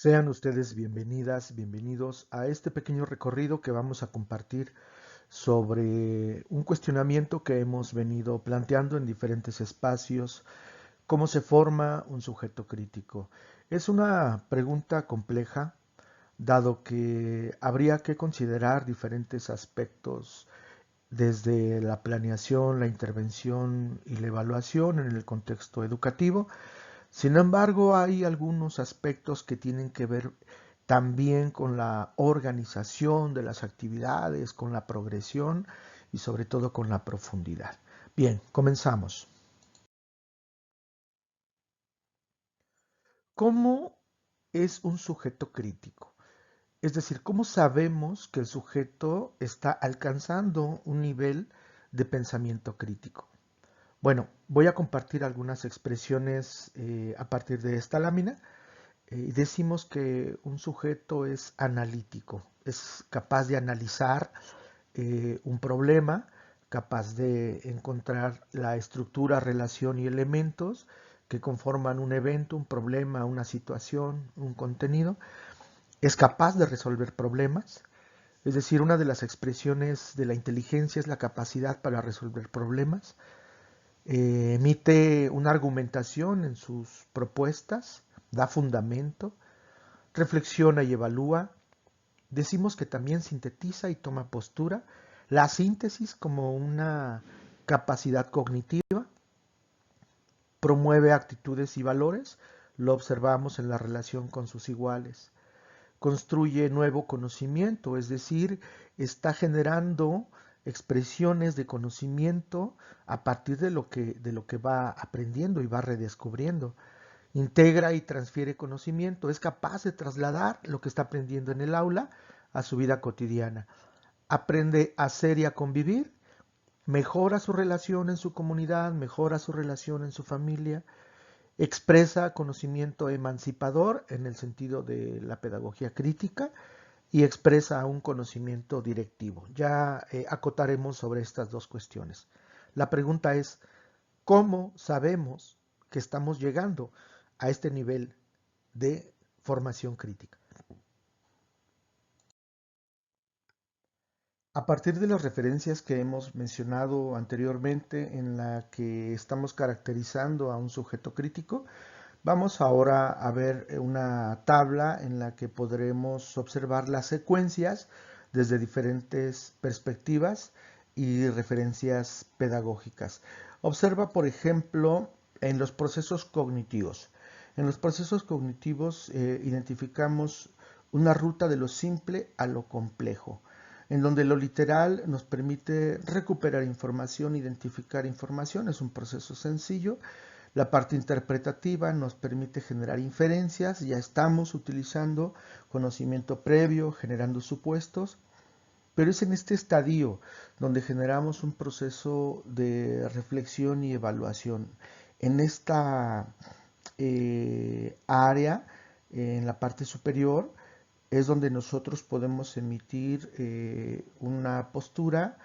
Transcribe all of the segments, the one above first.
Sean ustedes bienvenidas, bienvenidos a este pequeño recorrido que vamos a compartir sobre un cuestionamiento que hemos venido planteando en diferentes espacios, cómo se forma un sujeto crítico. Es una pregunta compleja, dado que habría que considerar diferentes aspectos desde la planeación, la intervención y la evaluación en el contexto educativo. Sin embargo, hay algunos aspectos que tienen que ver también con la organización de las actividades, con la progresión y sobre todo con la profundidad. Bien, comenzamos. ¿Cómo es un sujeto crítico? Es decir, ¿cómo sabemos que el sujeto está alcanzando un nivel de pensamiento crítico? Bueno, voy a compartir algunas expresiones a partir de esta lámina. Decimos que un sujeto es analítico, es capaz de analizar un problema, capaz de encontrar la estructura, relación y elementos que conforman un evento, un problema, una situación, un contenido. Es capaz de resolver problemas, es decir, una de las expresiones de la inteligencia es la capacidad para resolver problemas. Emite una argumentación en sus propuestas, da fundamento, reflexiona y evalúa. Decimos que también sintetiza y toma postura. La síntesis como una capacidad cognitiva promueve actitudes y valores. Lo observamos en la relación con sus iguales. Construye nuevo conocimiento, es decir, está generando expresiones de conocimiento a partir de lo que va aprendiendo y va redescubriendo. Integra y transfiere conocimiento, es capaz de trasladar lo que está aprendiendo en el aula a su vida cotidiana. Aprende a ser y a convivir, mejora su relación en su comunidad, mejora su relación en su familia, expresa conocimiento emancipador en el sentido de la pedagogía crítica y expresa un conocimiento directivo. Ya acotaremos sobre estas dos cuestiones. La pregunta es, ¿cómo sabemos que estamos llegando a este nivel de formación crítica? A partir de las referencias que hemos mencionado anteriormente en la que estamos caracterizando a un sujeto crítico, vamos ahora a ver una tabla en la que podremos observar las secuencias desde diferentes perspectivas y referencias pedagógicas. Observa, por ejemplo, en los procesos cognitivos. En los procesos cognitivos identificamos una ruta de lo simple a lo complejo, en donde lo literal nos permite recuperar información, identificar información, es un proceso sencillo. La parte interpretativa nos permite generar inferencias, ya estamos utilizando conocimiento previo, generando supuestos, pero es en este estadio donde generamos un proceso de reflexión y evaluación. En esta área, en la parte superior, es donde nosotros podemos emitir una postura,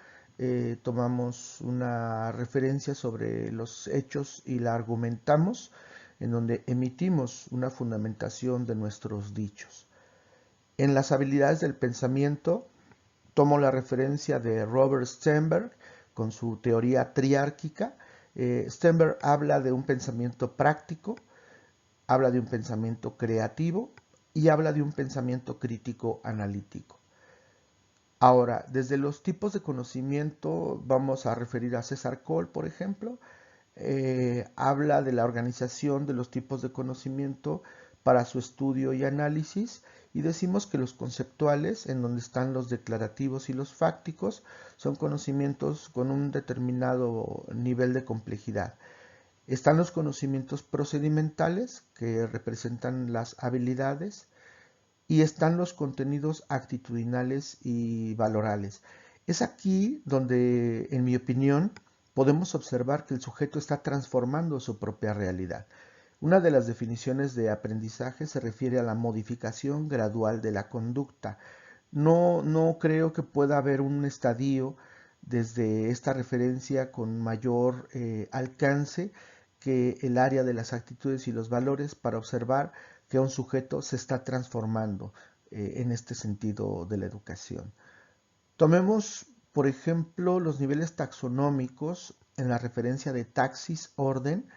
tomamos una referencia sobre los hechos y la argumentamos, en donde emitimos una fundamentación de nuestros dichos. En las habilidades del pensamiento, tomo la referencia de Robert Sternberg con su teoría triárquica. Sternberg habla de un pensamiento práctico, habla de un pensamiento creativo y habla de un pensamiento crítico analítico. Ahora, desde los tipos de conocimiento vamos a referir a César Cole, por ejemplo. Habla de la organización de los tipos de conocimiento para su estudio y análisis y decimos que los conceptuales, en donde están los declarativos y los fácticos, son conocimientos con un determinado nivel de complejidad. Están los conocimientos procedimentales, que representan las habilidades, y están los contenidos actitudinales y valorales. Es aquí donde, en mi opinión, podemos observar que el sujeto está transformando su propia realidad. Una de las definiciones de aprendizaje se refiere a la modificación gradual de la conducta. No creo que pueda haber un estadio desde esta referencia con mayor alcance que el área de las actitudes y los valores para observar que un sujeto se está transformando en este sentido de la educación. Tomemos, por ejemplo, los niveles taxonómicos en la referencia de taxis, orden.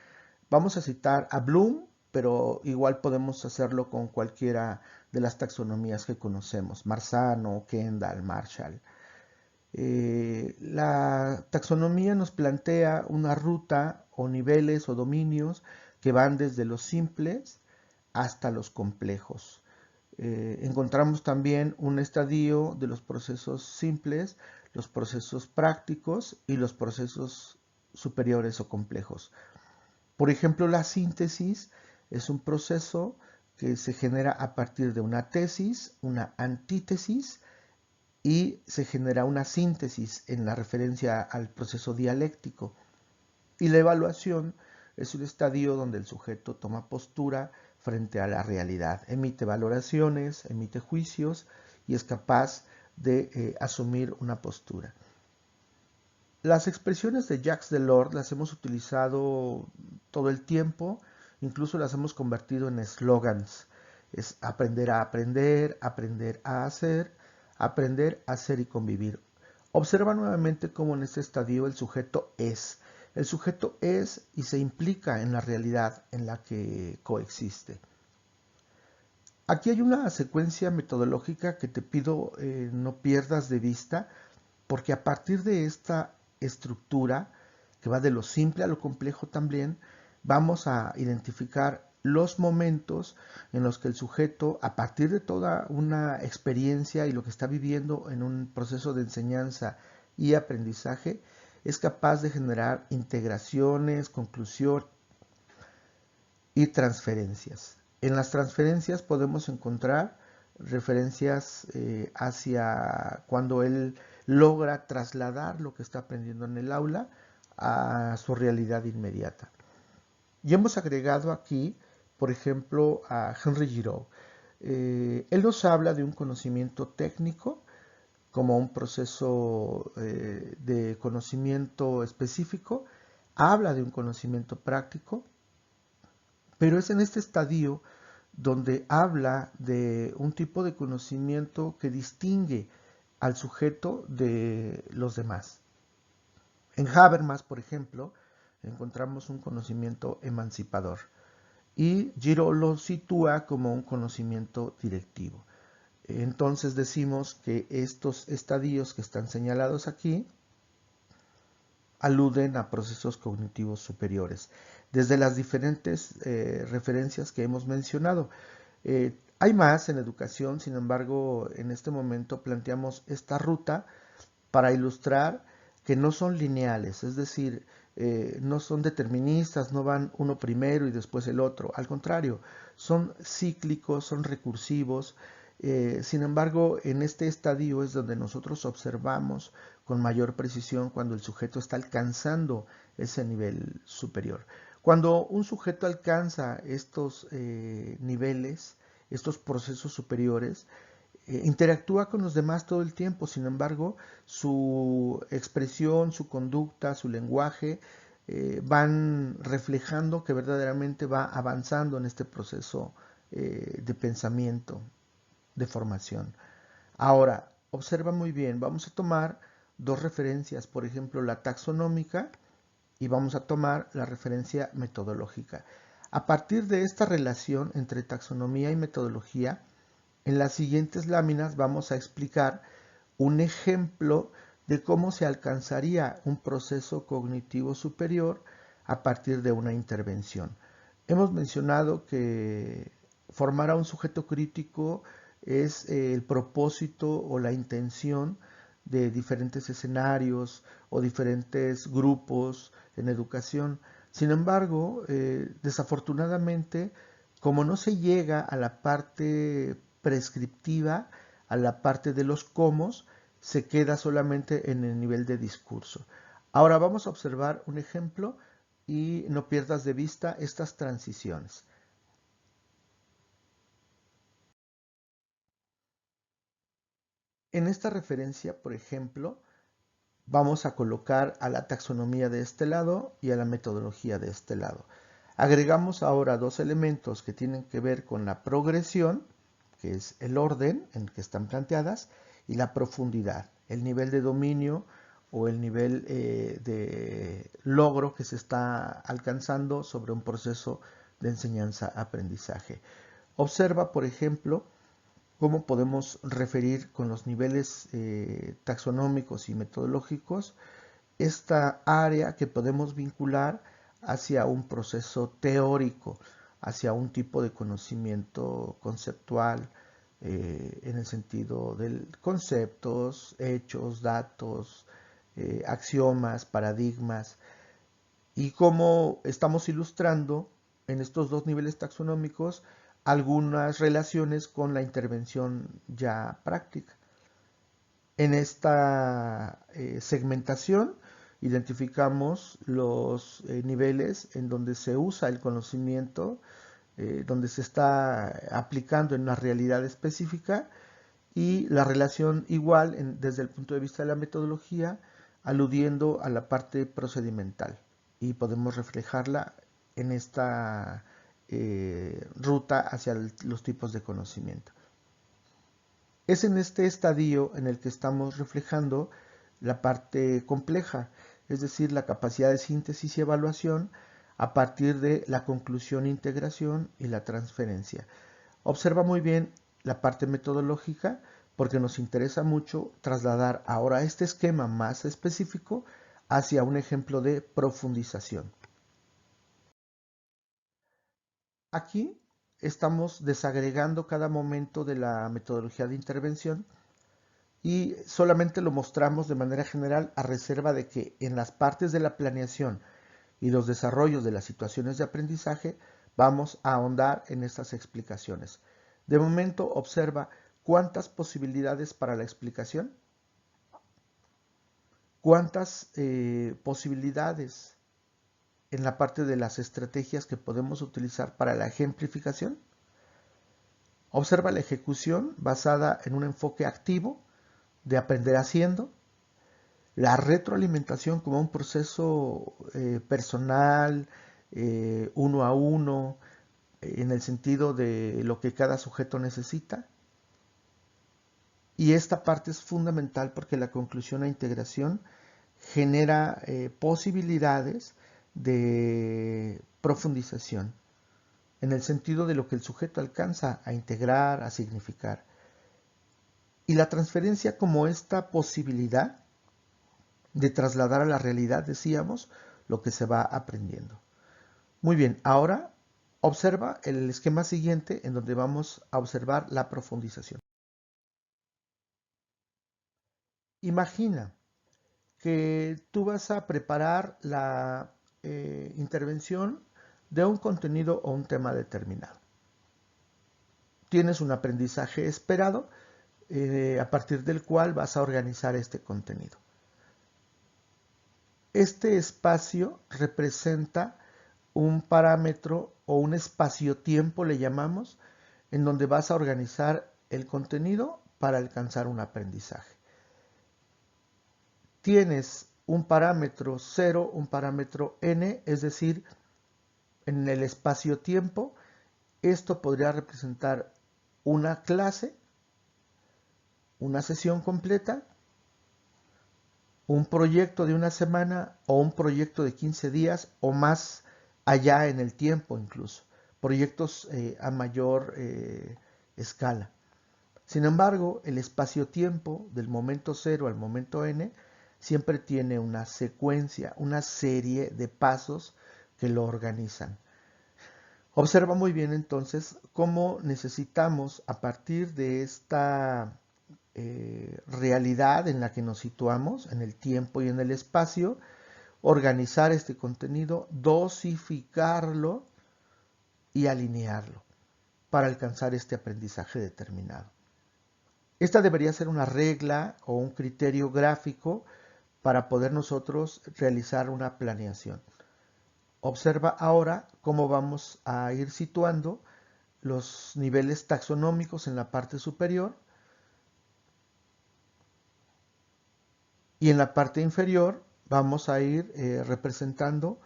Vamos a citar a Bloom, pero igual podemos hacerlo con cualquiera de las taxonomías que conocemos, Marzano, Kendall, Marshall. La taxonomía nos plantea una ruta o niveles o dominios que van desde los simples hasta los complejos. Encontramos también un estadio de los procesos simples, los procesos prácticos y los procesos superiores o complejos. Por ejemplo, la síntesis es un proceso que se genera a partir de una tesis, una antítesis, y se genera una síntesis en la referencia al proceso dialéctico. Y la evaluación es un estadio donde el sujeto toma postura frente a la realidad, emite valoraciones, emite juicios y es capaz de asumir una postura. Las expresiones de Jacques Delors las hemos utilizado todo el tiempo, incluso las hemos convertido en eslogans. Es aprender a aprender, aprender a hacer y convivir. Observa nuevamente cómo en este estadio el sujeto es. El sujeto es y se implica en la realidad en la que coexiste. Aquí hay una secuencia metodológica que te pido no pierdas de vista, porque a partir de esta estructura, que va de lo simple a lo complejo también, vamos a identificar los momentos en los que el sujeto, a partir de toda una experiencia y lo que está viviendo en un proceso de enseñanza y aprendizaje, es capaz de generar integraciones, conclusión y transferencias. En las transferencias podemos encontrar referencias hacia cuando él logra trasladar lo que está aprendiendo en el aula a su realidad inmediata. Y hemos agregado aquí, por ejemplo, a Henry Giraud. Él nos habla de un conocimiento técnico como un proceso de conocimiento específico, habla de un conocimiento práctico, pero es en este estadio donde habla de un tipo de conocimiento que distingue al sujeto de los demás. En Habermas, por ejemplo, encontramos un conocimiento emancipador y Giraud lo sitúa como un conocimiento directivo. Entonces decimos que estos estadios que están señalados aquí aluden a procesos cognitivos superiores, desde las diferentes referencias que hemos mencionado. Hay más en educación, sin embargo, en este momento planteamos esta ruta para ilustrar que no son lineales, es decir, no son deterministas, no van uno primero y después el otro, al contrario, son cíclicos, son recursivos. Sin embargo, en este estadio es donde nosotros observamos con mayor precisión cuando el sujeto está alcanzando ese nivel superior. Cuando un sujeto alcanza estos niveles, estos procesos superiores, interactúa con los demás todo el tiempo, sin embargo, su expresión, su conducta, su lenguaje van reflejando que verdaderamente va avanzando en este proceso de pensamiento, de formación. Ahora, observa muy bien, vamos a tomar dos referencias, por ejemplo, la taxonómica y vamos a tomar la referencia metodológica. A partir de esta relación entre taxonomía y metodología, en las siguientes láminas vamos a explicar un ejemplo de cómo se alcanzaría un proceso cognitivo superior a partir de una intervención. Hemos mencionado que formar a un sujeto crítico es el propósito o la intención de diferentes escenarios o diferentes grupos en educación. Sin embargo, desafortunadamente, como no se llega a la parte prescriptiva, a la parte de los cómo, se queda solamente en el nivel de discurso. Ahora vamos a observar un ejemplo y no pierdas de vista estas transiciones. En esta referencia, por ejemplo, vamos a colocar a la taxonomía de este lado y a la metodología de este lado. Agregamos ahora dos elementos que tienen que ver con la progresión, que es el orden en que están planteadas, y la profundidad, el nivel de dominio o el nivel de logro que se está alcanzando sobre un proceso de enseñanza-aprendizaje. Observa, por ejemplo, cómo podemos referir con los niveles taxonómicos y metodológicos esta área que podemos vincular hacia un proceso teórico, hacia un tipo de conocimiento conceptual, en el sentido de conceptos, hechos, datos, axiomas, paradigmas, y cómo estamos ilustrando en estos dos niveles taxonómicos algunas relaciones con la intervención ya práctica. En esta segmentación identificamos los niveles en donde se usa el conocimiento, donde se está aplicando en una realidad específica, y la relación igual desde el punto de vista de la metodología, aludiendo a la parte procedimental, y podemos reflejarla en esta ruta hacia los tipos de conocimiento. Es en este estadio en el que estamos reflejando la parte compleja, es decir, la capacidad de síntesis y evaluación a partir de la conclusión, integración y la transferencia. Observa muy bien la parte metodológica porque nos interesa mucho trasladar ahora este esquema más específico hacia un ejemplo de profundización. Aquí estamos desagregando cada momento de la metodología de intervención y solamente lo mostramos de manera general a reserva de que en las partes de la planeación y los desarrollos de las situaciones de aprendizaje vamos a ahondar en estas explicaciones. De momento observa cuántas posibilidades para la explicación, cuántas posibilidades en la parte de las estrategias que podemos utilizar para la ejemplificación. Observa la ejecución basada en un enfoque activo de aprender haciendo, la retroalimentación como un proceso personal, uno a uno, en el sentido de lo que cada sujeto necesita. Y esta parte es fundamental porque la conclusión e integración genera posibilidades de profundización, en el sentido de lo que el sujeto alcanza a integrar, a significar. Y la transferencia como esta posibilidad de trasladar a la realidad, decíamos, lo que se va aprendiendo. Muy bien, ahora observa el esquema siguiente en donde vamos a observar la profundización. Imagina que tú vas a preparar la intervención de un contenido o un tema determinado. Tienes un aprendizaje esperado a partir del cual vas a organizar este contenido. Este espacio representa un parámetro o un espacio-tiempo, le llamamos, en donde vas a organizar el contenido para alcanzar un aprendizaje. Tienes un parámetro 0, un parámetro n, es decir, en el espacio-tiempo, esto podría representar una clase, una sesión completa, un proyecto de una semana o un proyecto de 15 días o más allá en el tiempo incluso, proyectos a mayor escala. Sin embargo, el espacio-tiempo del momento 0 al momento n siempre tiene una secuencia, una serie de pasos que lo organizan. Observa muy bien entonces cómo necesitamos a partir de esta realidad en la que nos situamos, en el tiempo y en el espacio, organizar este contenido, dosificarlo y alinearlo para alcanzar este aprendizaje determinado. Esta debería ser una regla o un criterio gráfico para poder nosotros realizar una planeación. Observa ahora cómo vamos a ir situando los niveles taxonómicos en la parte superior y en la parte inferior vamos a ir representando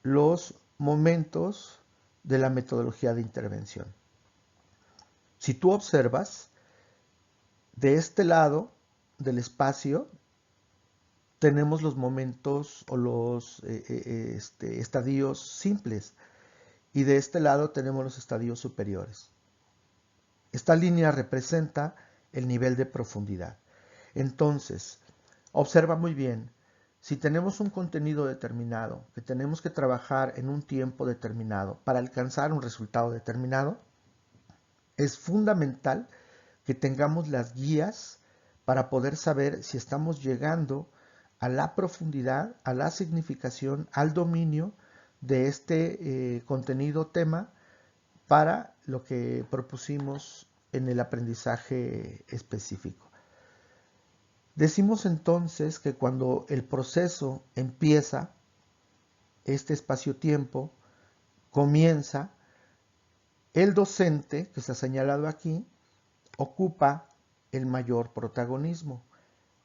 los momentos de la metodología de intervención. Si tú observas, de este lado del espacio tenemos los momentos o los estadios simples y de este lado tenemos los estadios superiores. Esta línea representa el nivel de profundidad. Entonces, observa muy bien, si tenemos un contenido determinado, que tenemos que trabajar en un tiempo determinado para alcanzar un resultado determinado, es fundamental que tengamos las guías para poder saber si estamos llegando a la profundidad, a la significación, al dominio de este contenido tema para lo que propusimos en el aprendizaje específico. Decimos entonces que cuando el proceso empieza, este espacio-tiempo comienza, el docente, que está señalado aquí, ocupa el mayor protagonismo.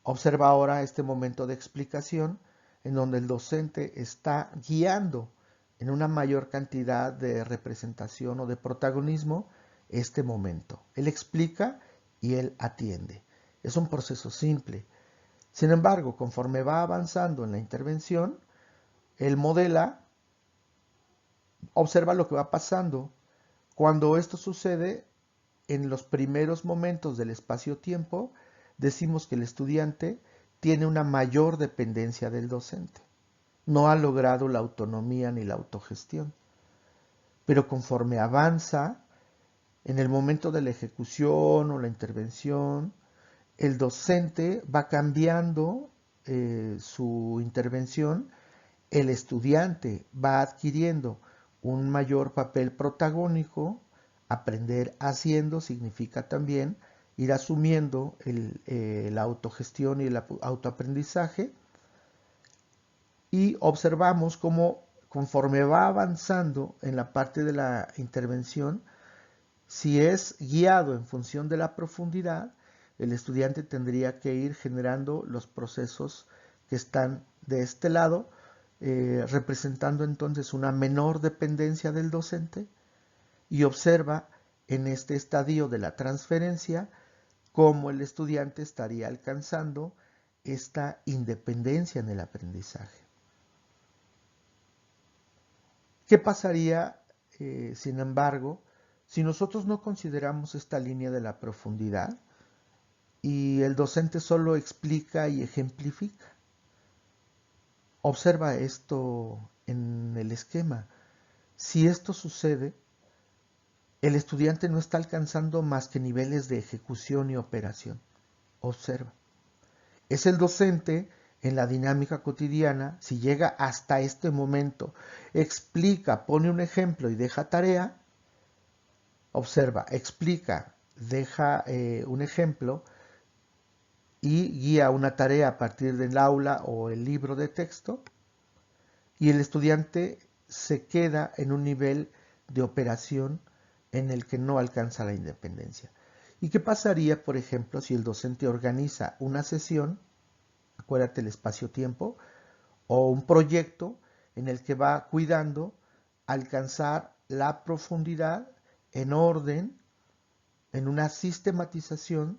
Observa ahora este momento de explicación en donde el docente está guiando en una mayor cantidad de representación o de protagonismo este momento. Él explica y él atiende. Es un proceso simple. Sin embargo, conforme va avanzando en la intervención, él modela, observa lo que va pasando. Cuando esto sucede, en los primeros momentos del espacio-tiempo, decimos que el estudiante tiene una mayor dependencia del docente. No ha logrado la autonomía ni la autogestión. Pero conforme avanza, en el momento de la ejecución o la intervención, el docente va cambiando su intervención, el estudiante va adquiriendo un mayor papel protagónico. Aprender haciendo significa también ir asumiendo la autogestión y el autoaprendizaje, y observamos cómo conforme va avanzando en la parte de la intervención, si es guiado en función de la profundidad, el estudiante tendría que ir generando los procesos que están de este lado, representando entonces una menor dependencia del docente, y observa en este estadio de la transferencia cómo el estudiante estaría alcanzando esta independencia en el aprendizaje. ¿Qué pasaría, sin embargo, si nosotros no consideramos esta línea de la profundidad y el docente solo explica y ejemplifica? Observa esto en el esquema. Si esto sucede, el estudiante no está alcanzando más que niveles de ejecución y operación. Observa. Es el docente en la dinámica cotidiana, si llega hasta este momento, explica, pone un ejemplo y deja tarea. Observa, explica, deja un ejemplo y guía una tarea a partir del aula o el libro de texto, y el estudiante se queda en un nivel de operación en el que no alcanza la independencia. ¿Y qué pasaría, por ejemplo, si el docente organiza una sesión, acuérdate el espacio-tiempo, o un proyecto en el que va cuidando alcanzar la profundidad en orden, en una sistematización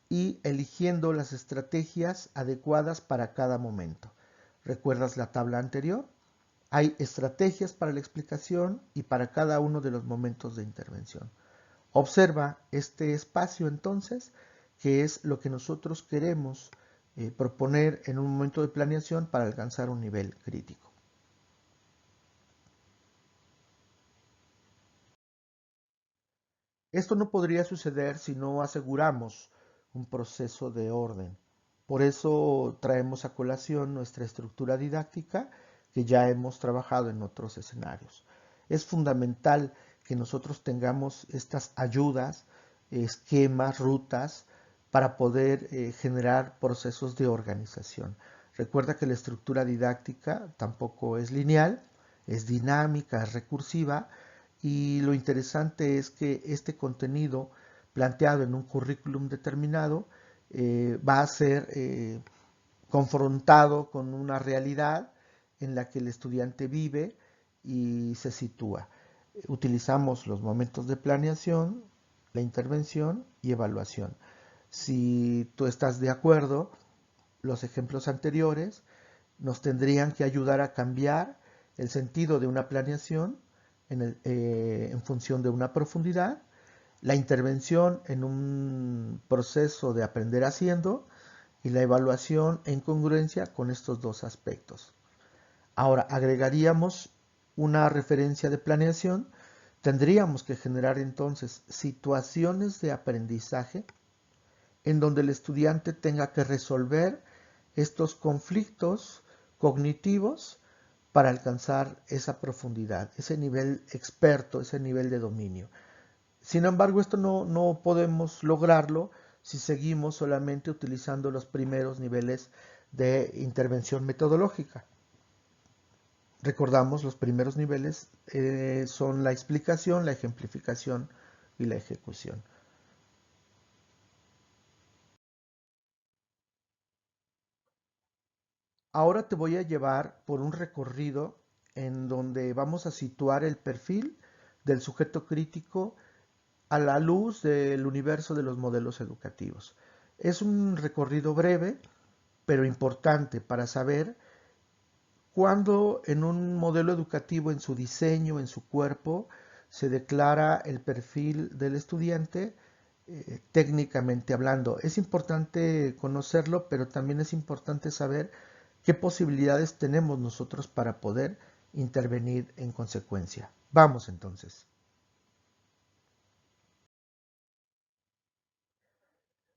y eligiendo las estrategias adecuadas para cada momento? ¿Recuerdas la tabla anterior? Hay estrategias para la explicación y para cada uno de los momentos de intervención. Observa este espacio entonces, que es lo que nosotros queremos proponer en un momento de planeación para alcanzar un nivel crítico. Esto no podría suceder si no aseguramos un proceso de orden. Por eso traemos a colación nuestra estructura didáctica que ya hemos trabajado en otros escenarios. Es fundamental que nosotros tengamos estas ayudas, esquemas, rutas, para poder generar procesos de organización. Recuerda que la estructura didáctica tampoco es lineal, es dinámica, es recursiva, y lo interesante es que este contenido planteado en un currículum determinado va a ser confrontado con una realidad en la que el estudiante vive y se sitúa. Utilizamos los momentos de planeación, la intervención y evaluación. Si tú estás de acuerdo, los ejemplos anteriores nos tendrían que ayudar a cambiar el sentido de una planeación en función de una profundidad, la intervención en un proceso de aprender haciendo y la evaluación en congruencia con estos dos aspectos. Ahora, agregaríamos una referencia de planeación. Tendríamos que generar entonces situaciones de aprendizaje en donde el estudiante tenga que resolver estos conflictos cognitivos para alcanzar esa profundidad, ese nivel experto, ese nivel de dominio. Sin embargo, esto no podemos lograrlo si seguimos solamente utilizando los primeros niveles de intervención metodológica. Recordamos, los primeros niveles son la explicación, la ejemplificación y la ejecución. Ahora te voy a llevar por un recorrido en donde vamos a situar el perfil del sujeto crítico a la luz del universo de los modelos educativos. Es un recorrido breve, pero importante para saber cuándo en un modelo educativo, en su diseño, en su cuerpo, se declara el perfil del estudiante técnicamente hablando. Es importante conocerlo, pero también es importante saber qué posibilidades tenemos nosotros para poder intervenir en consecuencia. Vamos entonces.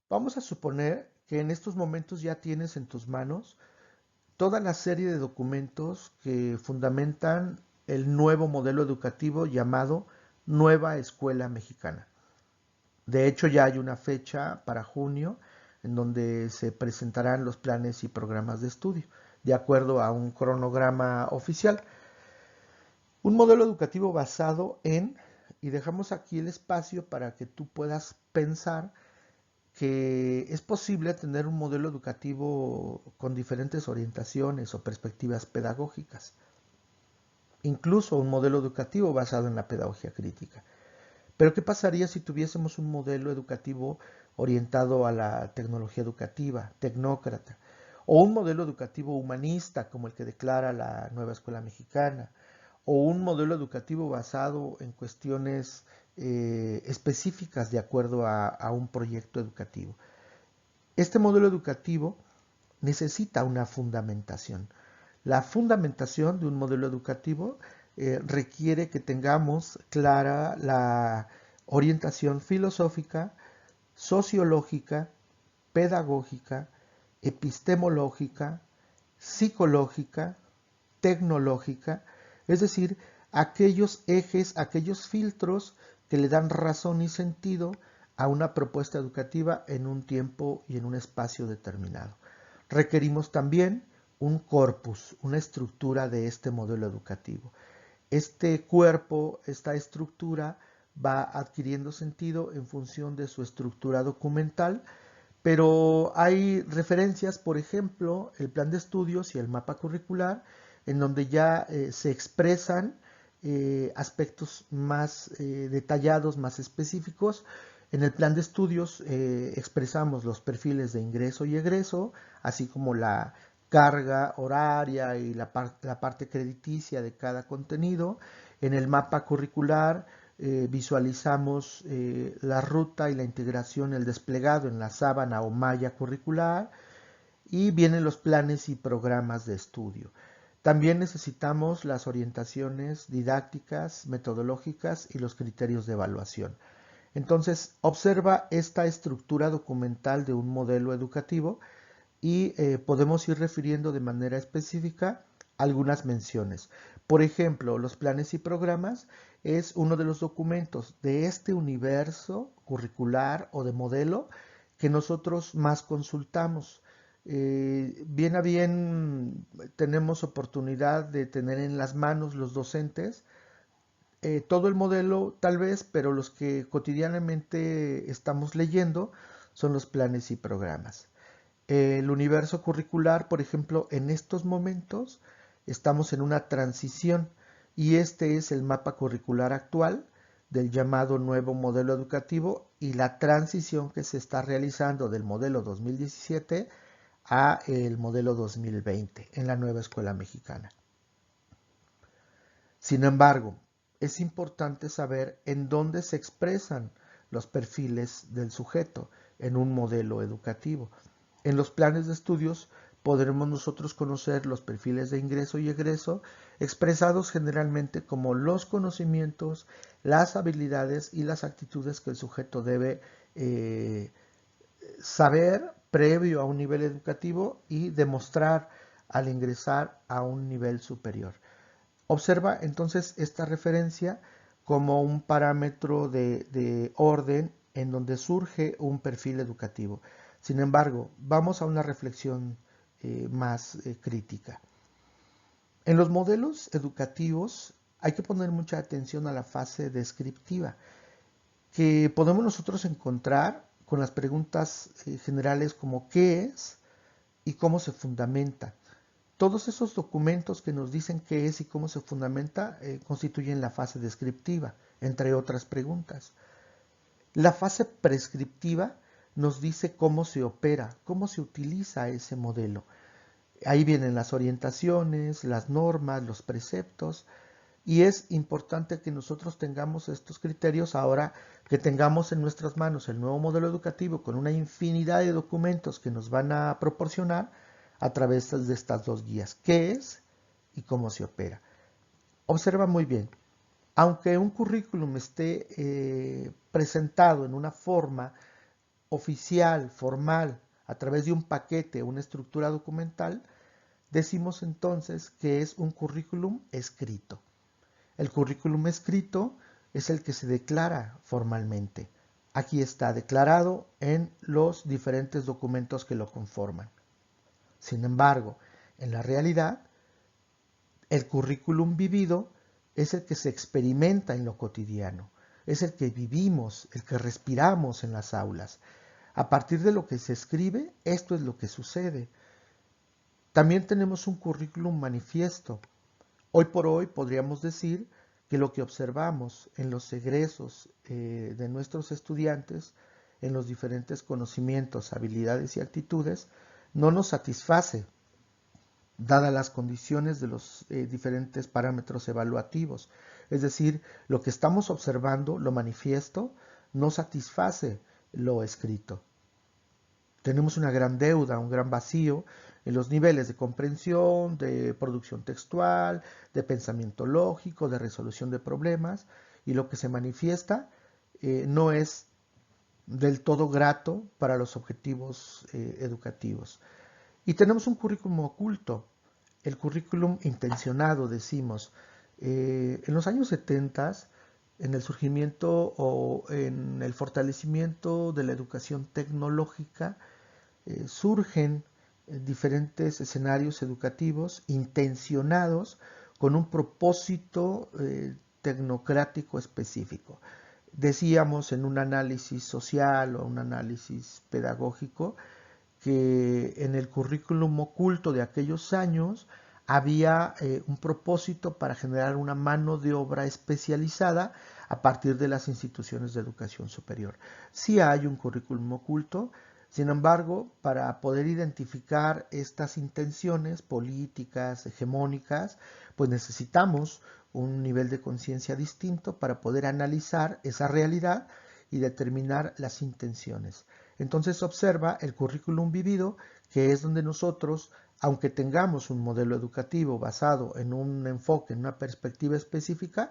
Vamos a suponer que en estos momentos ya tienes en tus manos toda la serie de documentos que fundamentan el nuevo modelo educativo llamado Nueva Escuela Mexicana. De hecho, ya hay una fecha para junio en donde se presentarán los planes y programas de estudio, de acuerdo a un cronograma oficial. Un modelo educativo basado en, y dejamos aquí el espacio para que tú puedas pensar que es posible tener un modelo educativo con diferentes orientaciones o perspectivas pedagógicas, incluso un modelo educativo basado en la pedagogía crítica. Pero ¿qué pasaría si tuviésemos un modelo educativo orientado a la tecnología educativa, tecnócrata, o un modelo educativo humanista como el que declara la nueva escuela mexicana, o un modelo educativo basado en cuestiones específicas de acuerdo a un proyecto educativo? Este modelo educativo necesita una fundamentación. La fundamentación de un modelo educativo requiere que tengamos clara la orientación filosófica, sociológica, pedagógica, epistemológica, psicológica, tecnológica, es decir, aquellos ejes, aquellos filtros que le dan razón y sentido a una propuesta educativa en un tiempo y en un espacio determinado. Requerimos también un corpus, una estructura de este modelo educativo. Este cuerpo, esta estructura, va adquiriendo sentido en función de su estructura documental, pero hay referencias, por ejemplo, el plan de estudios y el mapa curricular, en donde ya se expresan aspectos más detallados, más específicos. En el plan de estudios expresamos los perfiles de ingreso y egreso, así como la carga horaria y la parte crediticia de cada contenido. En el mapa curricular visualizamos la ruta y la integración, el desplegado en la sábana o malla curricular, y vienen los planes y programas de estudio. También necesitamos las orientaciones didácticas, metodológicas y los criterios de evaluación. Entonces, observa esta estructura documental de un modelo educativo y podemos ir refiriendo de manera específica algunas menciones. Por ejemplo, los planes y programas es uno de los documentos de este universo curricular o de modelo que nosotros más consultamos. Bien a bien tenemos oportunidad de tener en las manos los docentes todo el modelo tal vez, pero los que cotidianamente estamos leyendo son los planes y programas. El universo curricular, por ejemplo, en estos momentos estamos en una transición y este es el mapa curricular actual del llamado nuevo modelo educativo y la transición que se está realizando del modelo 2017 a el modelo 2020 en la nueva escuela mexicana. Sin embargo, es importante saber en dónde se expresan los perfiles del sujeto en un modelo educativo. En los planes de estudios podremos nosotros conocer los perfiles de ingreso y egreso expresados generalmente como los conocimientos, las habilidades y las actitudes que el sujeto debe saber previo a un nivel educativo y demostrar al ingresar a un nivel superior. Observa entonces esta referencia como un parámetro de orden en donde surge un perfil educativo. Sin embargo, vamos a una reflexión más crítica. En los modelos educativos hay que poner mucha atención a la fase descriptiva, que podemos nosotros encontrar con las preguntas generales como ¿qué es? Y cómo se fundamenta. Todos esos documentos que nos dicen qué es y cómo se fundamenta constituyen la fase descriptiva, entre otras preguntas. La fase prescriptiva nos dice cómo se opera, cómo se utiliza ese modelo. Ahí vienen las orientaciones, las normas, los preceptos, y es importante que nosotros tengamos estos criterios ahora que tengamos en nuestras manos el nuevo modelo educativo con una infinidad de documentos que nos van a proporcionar a través de estas dos guías, qué es y cómo se opera. Observa muy bien, aunque un currículum esté presentado en una forma oficial, formal, a través de un paquete, una estructura documental, decimos entonces que es un currículum escrito. El currículum escrito es el que se declara formalmente. Aquí está declarado en los diferentes documentos que lo conforman. Sin embargo, en la realidad, el currículum vivido es el que se experimenta en lo cotidiano, es el que vivimos, el que respiramos en las aulas. A partir de lo que se escribe, esto es lo que sucede. También tenemos un currículum manifiesto. Hoy por hoy podríamos decir que lo que observamos en los egresos de nuestros estudiantes, en los diferentes conocimientos, habilidades y actitudes, no nos satisface, dadas las condiciones de los diferentes parámetros evaluativos. Es decir, lo que estamos observando, lo manifiesto, no satisface lo escrito. Tenemos una gran deuda, un gran vacío en los niveles de comprensión, de producción textual, de pensamiento lógico, de resolución de problemas, y lo que se manifiesta no es del todo grato para los objetivos educativos. Y tenemos un currículum oculto, el currículum intencionado, decimos. En los años 70, en el surgimiento o en el fortalecimiento de la educación tecnológica, surgen diferentes escenarios educativos intencionados con un propósito tecnocrático específico. Decíamos en un análisis social o un análisis pedagógico que en el currículum oculto de aquellos años había un propósito para generar una mano de obra especializada a partir de las instituciones de educación superior. Sí hay un currículum oculto, sin embargo, para poder identificar estas intenciones políticas, hegemónicas, pues necesitamos un nivel de conciencia distinto para poder analizar esa realidad y determinar las intenciones. Entonces observa el currículum vivido, que es donde nosotros, aunque tengamos un modelo educativo basado en un enfoque, en una perspectiva específica,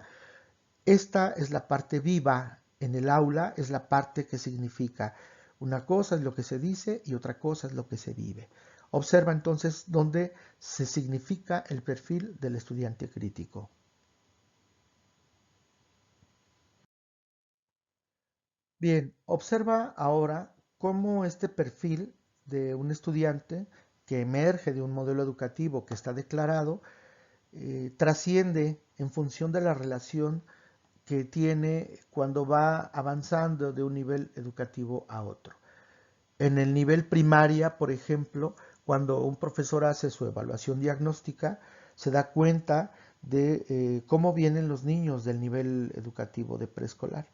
esta es la parte viva en el aula, es la parte que significa. Una cosa es lo que se dice y otra cosa es lo que se vive. Observa entonces dónde se significa el perfil del estudiante crítico. Bien, observa ahora cómo este perfil de un estudiante que emerge de un modelo educativo que está declarado trasciende en función de la relación que tiene cuando va avanzando de un nivel educativo a otro. En el nivel primaria, por ejemplo, cuando un profesor hace su evaluación diagnóstica, se da cuenta de cómo vienen los niños del nivel educativo de preescolar.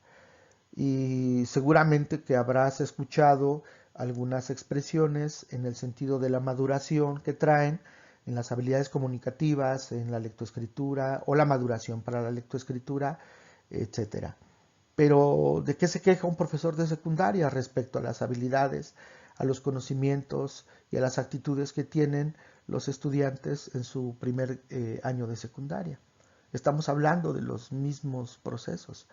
Y seguramente que habrás escuchado algunas expresiones en el sentido de la maduración que traen en las habilidades comunicativas, en la lectoescritura o la maduración para la lectoescritura, etcétera. Pero ¿de qué se queja un profesor de secundaria respecto a las habilidades, a los conocimientos y a las actitudes que tienen los estudiantes en su primer año de secundaria? Estamos hablando de los mismos procesos.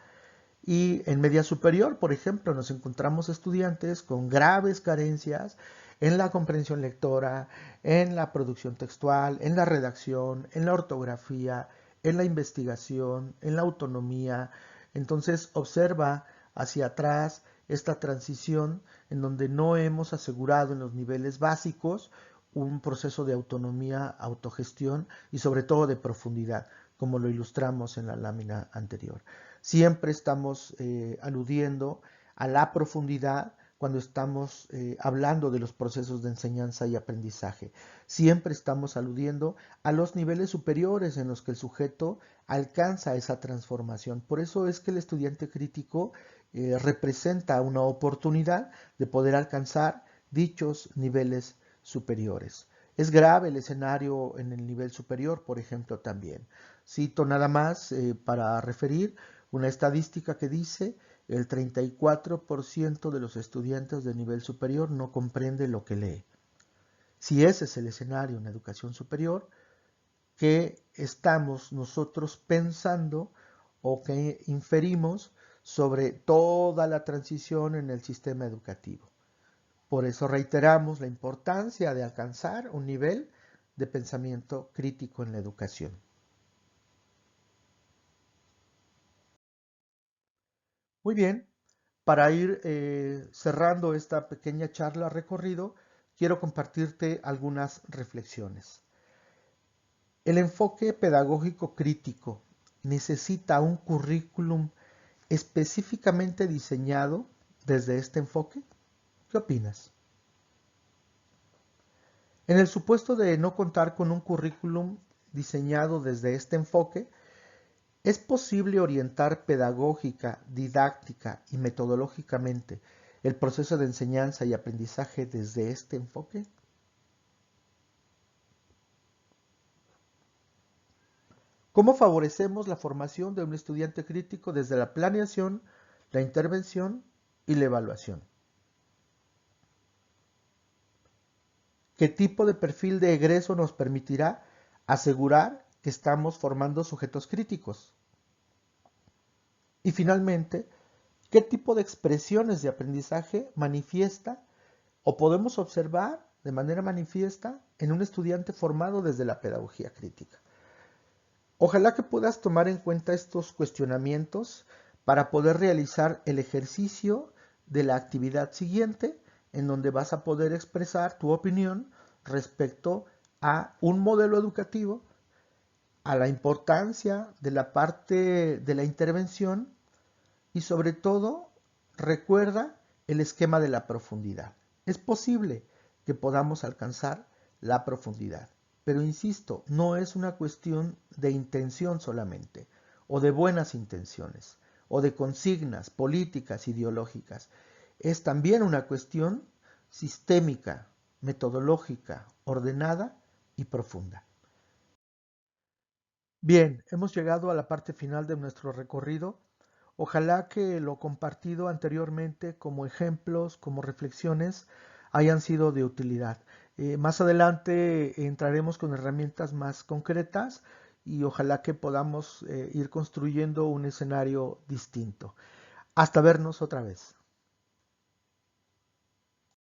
Y en media superior, por ejemplo, nos encontramos estudiantes con graves carencias en la comprensión lectora, en la producción textual, en la redacción, en la ortografía, en la investigación, en la autonomía. Entonces observa hacia atrás esta transición en donde no hemos asegurado en los niveles básicos un proceso de autonomía, autogestión y sobre todo de profundidad, como lo ilustramos en la lámina anterior. Siempre estamos aludiendo a la profundidad cuando estamos hablando de los procesos de enseñanza y aprendizaje. Siempre estamos aludiendo a los niveles superiores en los que el sujeto alcanza esa transformación. Por eso es que el estudiante crítico representa una oportunidad de poder alcanzar dichos niveles superiores. Es grave el escenario en el nivel superior, por ejemplo, también. Cito nada más para referir una estadística que dice el 34% de los estudiantes de nivel superior no comprende lo que lee. Si ese es el escenario en educación superior, ¿qué estamos nosotros pensando o qué inferimos sobre toda la transición en el sistema educativo? Por eso reiteramos la importancia de alcanzar un nivel de pensamiento crítico en la educación. Muy bien, para ir cerrando esta pequeña charla recorrido, quiero compartirte algunas reflexiones. El enfoque pedagógico crítico necesita un currículum específicamente diseñado desde este enfoque. ¿Qué opinas? En el supuesto de no contar con un currículum diseñado desde este enfoque, ¿es posible orientar pedagógica, didáctica y metodológicamente el proceso de enseñanza y aprendizaje desde este enfoque? ¿Cómo favorecemos la formación de un estudiante crítico desde la planeación, la intervención y la evaluación? ¿Qué tipo de perfil de egreso nos permitirá asegurar que estamos formando sujetos críticos? Y finalmente, ¿qué tipo de expresiones de aprendizaje manifiesta o podemos observar de manera manifiesta en un estudiante formado desde la pedagogía crítica? Ojalá que puedas tomar en cuenta estos cuestionamientos para poder realizar el ejercicio de la actividad siguiente, en donde vas a poder expresar tu opinión respecto a un modelo educativo, a la importancia de la parte de la intervención y sobre todo recuerda el esquema de la profundidad. Es posible que podamos alcanzar la profundidad, pero insisto, no es una cuestión de intención solamente, o de buenas intenciones, o de consignas políticas, ideológicas. Es también una cuestión sistémica, metodológica, ordenada y profunda. Bien, hemos llegado a la parte final de nuestro recorrido. Ojalá que lo compartido anteriormente como ejemplos, como reflexiones, hayan sido de utilidad. Más adelante entraremos con herramientas más concretas y ojalá que podamos ir construyendo un escenario distinto. Hasta vernos otra vez.